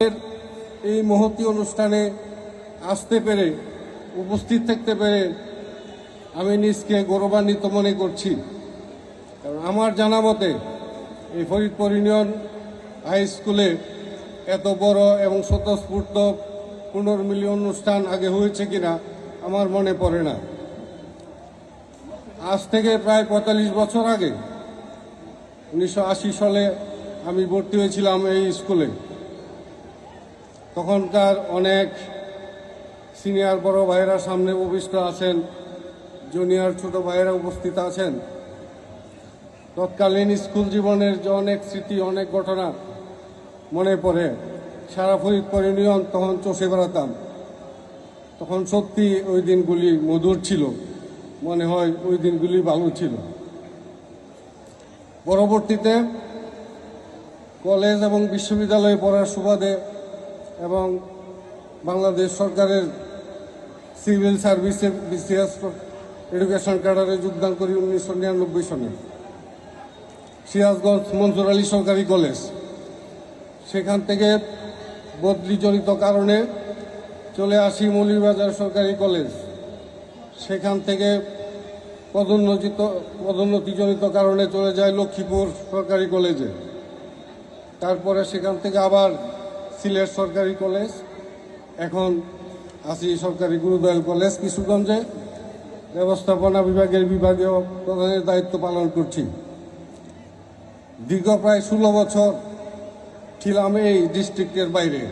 এই মহতী অনুষ্ঠানে আসতে পেরে উপস্থিত থাকতে পেরে আমি নিজকে গৌরবান্বিত মনে করছি। কারণ আমার জানা মতে এই ফরিদপুর ইউনিয়ন হাই স্কুলে এত বড় এবং স্বতঃস্ফূর্ত পুনর্মিলন অনুষ্ঠান আগে হয়েছে কিনা আমার মনে পড়ে না। আজ থেকে প্রায় ৪৫ বছর আগে ১৯৮০ সালে আমি ভর্তি হয়েছিলাম এই স্কুলে। তখনকার অনেক সিনিয়র বড় ভাইয়েরা সামনে উপবিষ্ট আছেন, জুনিয়র ছোট ভাইয়েরা উপস্থিত আছেন। তৎকালীন স্কুল জীবনের যে অনেক স্মৃতি, অনেক ঘটনা মনে পড়ে। সারা ফরিদপুর ইউনিয়ন তখন চষে বেড়াতাম। তখন সত্যি ওই দিনগুলি মধুর ছিল, মনে হয় ওই দিনগুলি ভালো ছিল। পরবর্তীতে কলেজ এবং বিশ্ববিদ্যালয়ে পড়ার সুবাদে এবং বাংলাদেশ সরকারের সিভিল সার্ভিসে বিসিএস এডুকেশন ক্যাডারে যোগদান করি ১৯৯৯ সনে। সিরাজগঞ্জ মনসুর আলী সরকারি কলেজ, সেখান থেকে বদলিজনিত কারণে চলে আসি মৌলভীবাজার সরকারি কলেজ। সেখান থেকে পদোন্নতিজনিত কারণে চলে যায় লক্ষ্মীপুর সরকারি কলেজে। তারপরে সেখান থেকে আবার সিলেট সরকারি কলেজ, এখন আছি সরকারি গুরুদয়াল কলেজ কিশোরগঞ্জে ব্যবস্থাপনা বিভাগের বিভাগীয় প্রধানের দায়িত্ব পালন করছি। দীর্ঘ প্রায় ১৬ বছর ছিলাম এই ডিস্ট্রিক্টের বাইরে,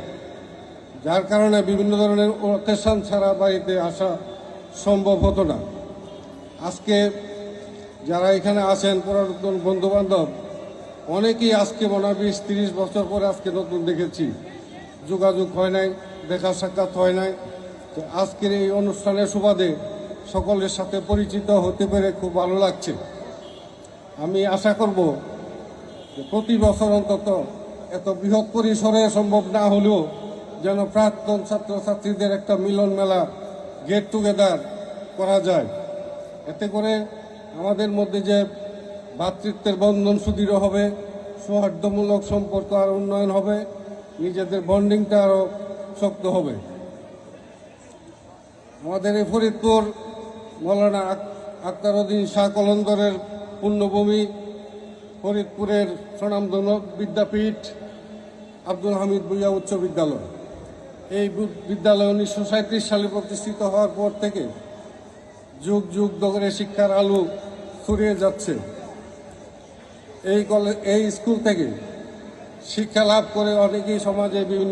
যার কারণে বিভিন্ন ধরনের অকেশন ছাড়া বাড়িতে আসা সম্ভব হতো না। আজকে যারা এখানে আছেন পুরাতন বন্ধুবান্ধব, অনেকেই আজকে মনে হয় ২০-৩০ বছর পরে আজকে নতুন দেখেছি। যোগাযোগ হয় নাই, দেখা সাক্ষাৎ হয় নাই। তো আজকের এই অনুষ্ঠানের সুবাদে সকলের সাথে পরিচিত হতে পেরে খুব ভালো লাগছে। আমি আশা করব যে প্রতি বছর অন্তত এত বৃহৎ পরিসরে সম্ভব না হলেও যেন প্রাক্তন ছাত্রছাত্রীদের একটা মিলন মেলা, গেট টুগেদার করা যায়। এতে করে আমাদের মধ্যে যে ভ্রাতৃত্বের বন্ধন সুদৃঢ় হবে, সৌহার্দ্যমূলক সম্পর্ক আরও উন্নয়ন হবে, নিজেদের বন্ডিংটা আরও শক্ত হবে। আমাদের এই ফরিদপুর মৌলানা আখতারউদ্দিন শাহ কলন্দরের পুণ্যভূমি, ফরিদপুরের স্বনামধন্য বিদ্যাপীঠ আব্দুল হামিদ ভূঁইয়া উচ্চ বিদ্যালয়। এই বিদ্যালয় ১৯৩৭ সালে প্রতিষ্ঠিত হওয়ার পর থেকে যুগ যুগ ধরে শিক্ষার আলো ছড়িয়ে যাচ্ছে। এই স্কুল থেকে শিক্ষা লাভ করে অনেকেই সমাজে বিভিন্ন